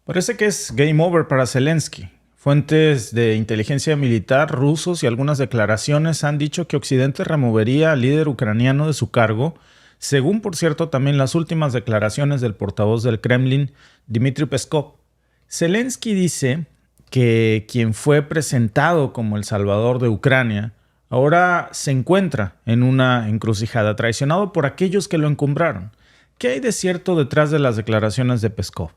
Parece que es game over para Zelensky. Fuentes de inteligencia militar rusos y algunas declaraciones han dicho que Occidente removería al líder ucraniano de su cargo, según por cierto también las últimas declaraciones del portavoz del Kremlin, Dmitry Peskov. Zelensky dice que quien fue presentado como el salvador de Ucrania ahora se encuentra en una encrucijada, traicionado por aquellos que lo encumbraron. ¿Qué hay de cierto detrás de las declaraciones de Peskov?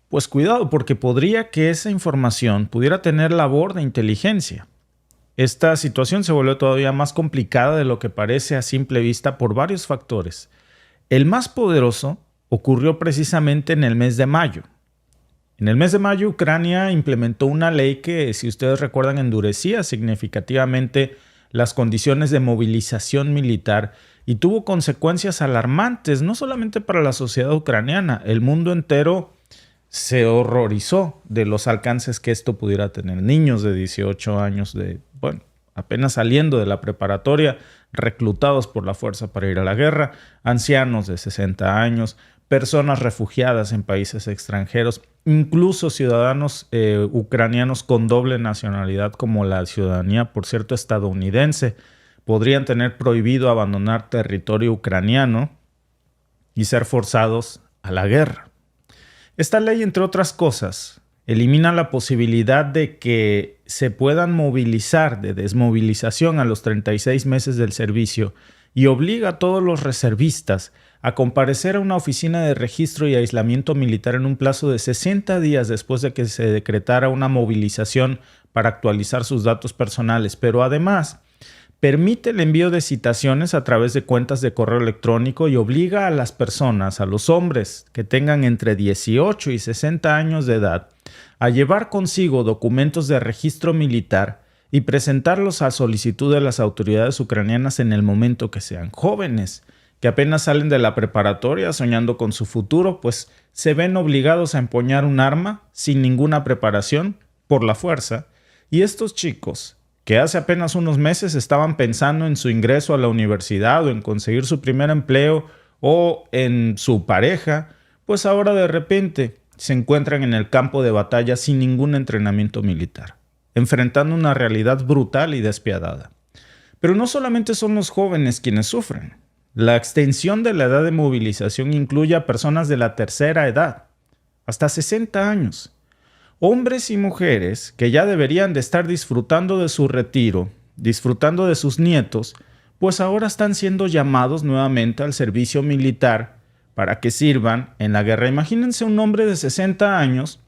Pues cuidado, porque podría que esa información pudiera tener labor de inteligencia. Esta situación se volvió todavía más complicada de lo que parece a simple vista por varios factores. El más poderoso ocurrió precisamente en el mes de mayo. En el mes de mayo, Ucrania implementó una ley que, si ustedes recuerdan, endurecía significativamente las condiciones de movilización militar y tuvo consecuencias alarmantes, no solamente para la sociedad ucraniana. El mundo entero se horrorizó de los alcances que esto pudiera tener. Niños de 18 años, apenas saliendo de la preparatoria, reclutados por la fuerza para ir a la guerra, ancianos de 60 años, personas refugiadas en países extranjeros, incluso ciudadanos ucranianos con doble nacionalidad, como la ciudadanía, por cierto, estadounidense, podrían tener prohibido abandonar territorio ucraniano y ser forzados a la guerra. Esta ley, entre otras cosas, elimina la posibilidad de que se puedan movilizar de desmovilización a los 36 meses del servicio y obliga a todos los reservistas a comparecer a una oficina de registro y aislamiento militar en un plazo de 60 días después de que se decretara una movilización para actualizar sus datos personales, pero además permite el envío de citaciones a través de cuentas de correo electrónico y obliga a las personas, a los hombres que tengan entre 18 y 60 años de edad, a llevar consigo documentos de registro militar y presentarlos a solicitud de las autoridades ucranianas en el momento que sean jóvenes, que apenas salen de la preparatoria soñando con su futuro, pues se ven obligados a empuñar un arma sin ninguna preparación por la fuerza. Y estos chicos, que hace apenas unos meses estaban pensando en su ingreso a la universidad o en conseguir su primer empleo o en su pareja, pues ahora de repente se encuentran en el campo de batalla sin ningún entrenamiento militar, enfrentando una realidad brutal y despiadada. Pero no solamente son los jóvenes quienes sufren. La extensión de la edad de movilización incluye a personas de la tercera edad, hasta 60 años. Hombres y mujeres que ya deberían de estar disfrutando de su retiro, disfrutando de sus nietos, pues ahora están siendo llamados nuevamente al servicio militar para que sirvan en la guerra. Imagínense un hombre de 60 años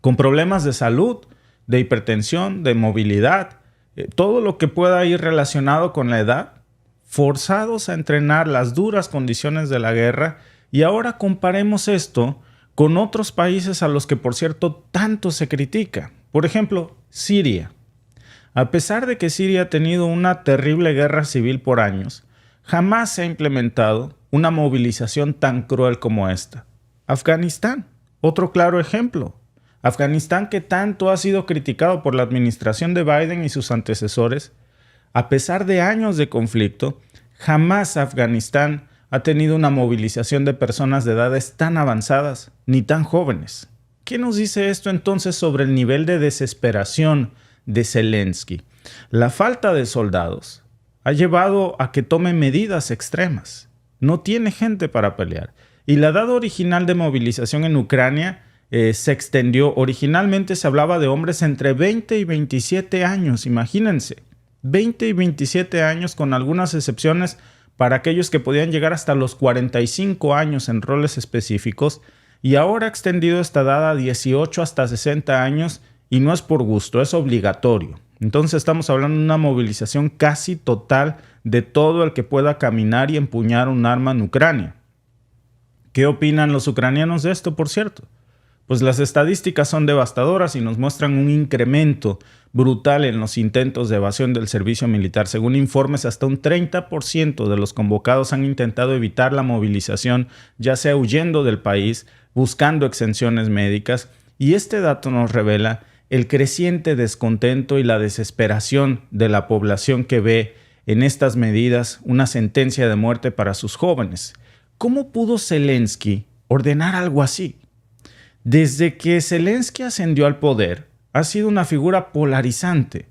con problemas de salud, de hipertensión, de movilidad, todo lo que pueda ir relacionado con la edad, forzados a entrenar las duras condiciones de la guerra. Y ahora comparemos esto con otros países a los que, por cierto, tanto se critica. Por ejemplo, Siria. A pesar de que Siria ha tenido una terrible guerra civil por años, jamás se ha implementado una movilización tan cruel como esta. Afganistán, otro claro ejemplo. Afganistán, que tanto ha sido criticado por la administración de Biden y sus antecesores, a pesar de años de conflicto, jamás Afganistán ha tenido una movilización de personas de edades tan avanzadas ni tan jóvenes. ¿Qué nos dice esto entonces sobre el nivel de desesperación de Zelensky? La falta de soldados ha llevado a que tome medidas extremas. No tiene gente para pelear. Y la edad original de movilización en Ucrania se extendió. Originalmente se hablaba de hombres entre 20 y 27 años, imagínense. 20 y 27 años, con algunas excepciones para aquellos que podían llegar hasta los 45 años en roles específicos, y ahora ha extendido esta edad a 18 hasta 60 años, y no es por gusto, es obligatorio. Entonces estamos hablando de una movilización casi total de todo el que pueda caminar y empuñar un arma en Ucrania. ¿Qué opinan los ucranianos de esto, por cierto? Pues las estadísticas son devastadoras y nos muestran un incremento brutal en los intentos de evasión del servicio militar. Según informes, hasta un 30% de los convocados han intentado evitar la movilización, ya sea huyendo del país, buscando exenciones médicas, y este dato nos revela el creciente descontento y la desesperación de la población que ve en estas medidas una sentencia de muerte para sus jóvenes. ¿Cómo pudo Zelensky ordenar algo así? Desde que Zelensky ascendió al poder, ha sido una figura polarizante.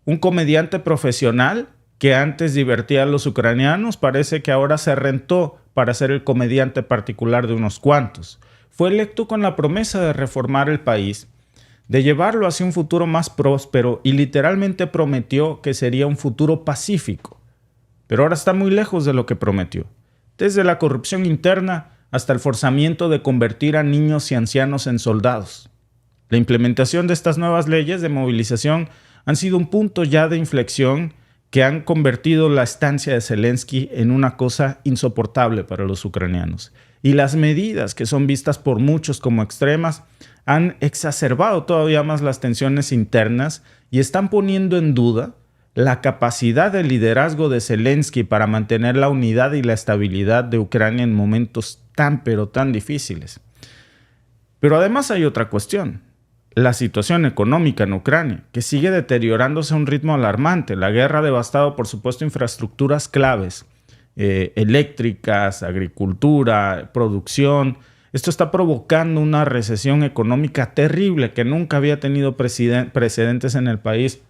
Un comediante profesional que antes divertía a los ucranianos parece que ahora se rentó para ser el comediante particular de unos cuantos. Fue electo con la promesa de reformar el país, de llevarlo hacia un futuro más próspero y literalmente prometió que sería un futuro pacífico. Pero ahora está muy lejos de lo que prometió. Desde la corrupción interna hasta el forzamiento de convertir a niños y ancianos en soldados. La implementación de estas nuevas leyes de movilización han sido un punto ya de inflexión que han convertido la estancia de Zelensky en una cosa insoportable para los ucranianos. Y las medidas que son vistas por muchos como extremas han exacerbado todavía más las tensiones internas y están poniendo en duda la capacidad de liderazgo de Zelensky para mantener la unidad y la estabilidad de Ucrania en momentos tan pero tan difíciles. Pero además hay otra cuestión. La situación económica en Ucrania, que sigue deteriorándose a un ritmo alarmante. La guerra ha devastado, por supuesto, infraestructuras claves, eléctricas, agricultura, producción. Esto está provocando una recesión económica terrible que nunca había tenido precedentes en el país,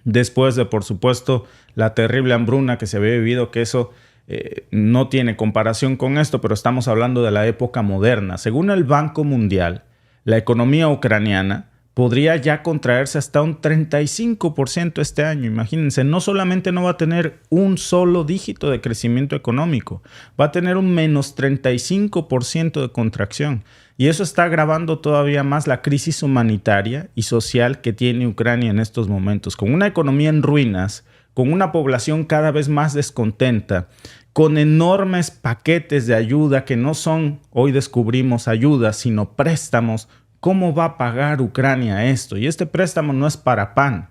después de, por supuesto, la terrible hambruna que se había vivido, que eso no tiene comparación con esto, pero estamos hablando de la época moderna. Según el Banco Mundial, la economía ucraniana podría ya contraerse hasta un 35% este año. Imagínense, no solamente no va a tener un solo dígito de crecimiento económico, va a tener un menos 35% de contracción. Y eso está agravando todavía más la crisis humanitaria y social que tiene Ucrania en estos momentos, con una economía en ruinas, con una población cada vez más descontenta, con enormes paquetes de ayuda que no son, hoy descubrimos, ayudas, sino préstamos. ¿Cómo va a pagar Ucrania esto? Y este préstamo no es para pan,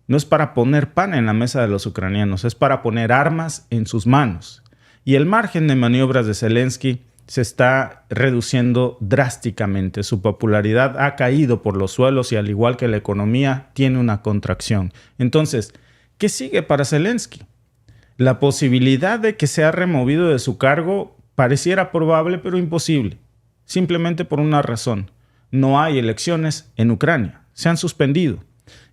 no es para poner pan en la mesa de los ucranianos, es para poner armas en sus manos. Y el margen de maniobras de Zelensky se está reduciendo drásticamente. Su popularidad ha caído por los suelos y, al igual que la economía, tiene una contracción. Entonces, ¿qué sigue para Zelensky? La posibilidad de que sea removido de su cargo pareciera probable, pero imposible. Simplemente por una razón. No hay elecciones en Ucrania. Se han suspendido.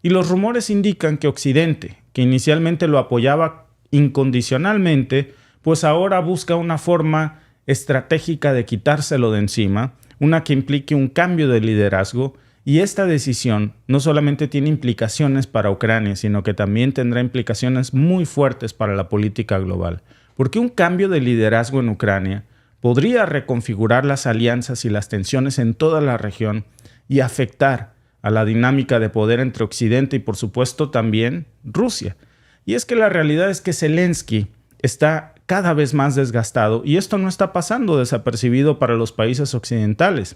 Y los rumores indican que Occidente, que inicialmente lo apoyaba incondicionalmente, pues ahora busca una forma estratégica de quitárselo de encima, una que implique un cambio de liderazgo. Y esta decisión no solamente tiene implicaciones para Ucrania, sino que también tendrá implicaciones muy fuertes para la política global. Porque un cambio de liderazgo en Ucrania podría reconfigurar las alianzas y las tensiones en toda la región y afectar a la dinámica de poder entre Occidente y, por supuesto, también Rusia. Y es que la realidad es que Zelensky está cada vez más desgastado y esto no está pasando desapercibido para los países occidentales.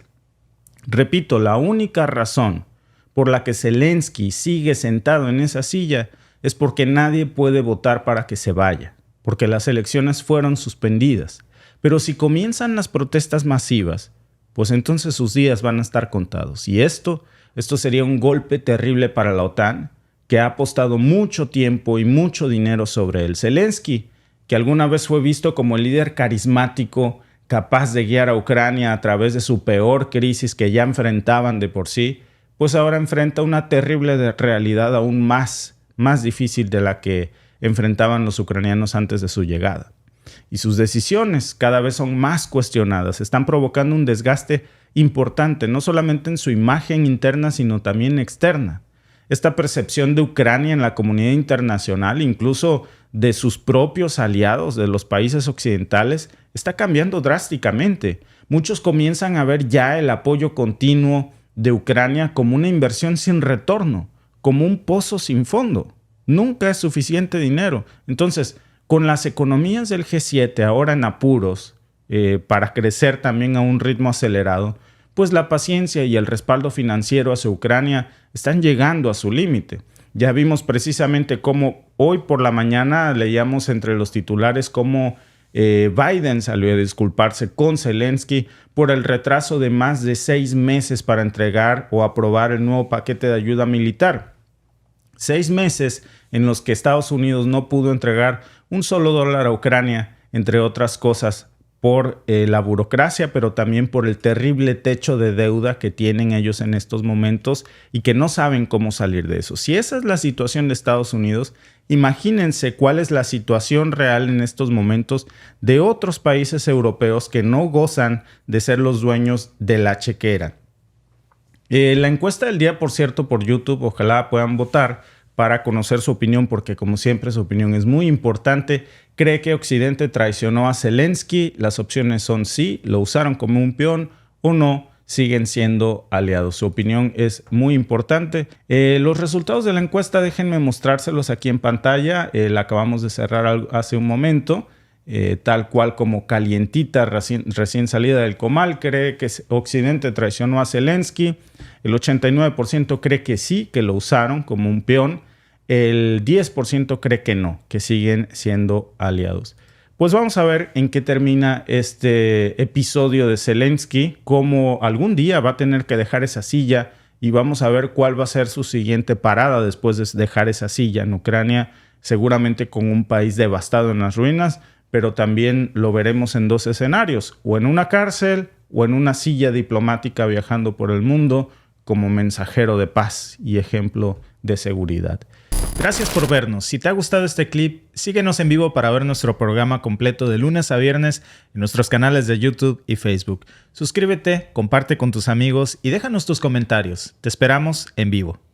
Repito, la única razón por la que Zelensky sigue sentado en esa silla es porque nadie puede votar para que se vaya, porque las elecciones fueron suspendidas. Pero si comienzan las protestas masivas, pues entonces sus días van a estar contados. Y esto sería un golpe terrible para la OTAN, que ha apostado mucho tiempo y mucho dinero sobre él. Zelensky, que alguna vez fue visto como el líder carismático, capaz de guiar a Ucrania a través de su peor crisis que ya enfrentaban de por sí, pues ahora enfrenta una terrible realidad aún más difícil de la que enfrentaban los ucranianos antes de su llegada. Y sus decisiones cada vez son más cuestionadas, están provocando un desgaste importante, no solamente en su imagen interna, sino también externa. Esta percepción de Ucrania en la comunidad internacional, incluso de sus propios aliados, de los países occidentales, está cambiando drásticamente. Muchos comienzan a ver ya el apoyo continuo de Ucrania como una inversión sin retorno, como un pozo sin fondo. Nunca es suficiente dinero. Entonces, con las economías del G7 ahora en apuros, para crecer también a un ritmo acelerado, pues la paciencia y el respaldo financiero hacia Ucrania están llegando a su límite. Ya vimos precisamente cómo hoy por la mañana leíamos entre los titulares cómo Biden salió a disculparse con Zelensky por el retraso de más de 6 meses para entregar o aprobar el nuevo paquete de ayuda militar. 6 meses en los que Estados Unidos no pudo entregar un solo dólar a Ucrania, entre otras cosas, por la burocracia, pero también por el terrible techo de deuda que tienen ellos en estos momentos y que no saben cómo salir de eso. Si esa es la situación de Estados Unidos, imagínense cuál es la situación real en estos momentos de otros países europeos que no gozan de ser los dueños de la chequera. La encuesta del día, por cierto, por YouTube, ojalá puedan votar para conocer su opinión, porque como siempre su opinión es muy importante. ¿Cree que Occidente traicionó a Zelensky? Las opciones son sí, lo usaron como un peón, o no, siguen siendo aliados. Su opinión es muy importante. Los resultados de la encuesta, déjenme mostrárselos aquí en pantalla. La acabamos de cerrar hace un momento. Tal cual como calientita, recién salida del comal. Cree que Occidente traicionó a Zelensky. El 89% cree que sí, que lo usaron como un peón. El 10% cree que no, que siguen siendo aliados. Pues vamos a ver en qué termina este episodio de Zelensky, cómo algún día va a tener que dejar esa silla y vamos a ver cuál va a ser su siguiente parada después de dejar esa silla en Ucrania, seguramente con un país devastado en las ruinas, pero también lo veremos en dos escenarios, o en una cárcel o en una silla diplomática viajando por el mundo como mensajero de paz y ejemplo de seguridad. Gracias por vernos. Si te ha gustado este clip, síguenos en vivo para ver nuestro programa completo de lunes a viernes en nuestros canales de YouTube y Facebook. Suscríbete, comparte con tus amigos y déjanos tus comentarios. Te esperamos en vivo.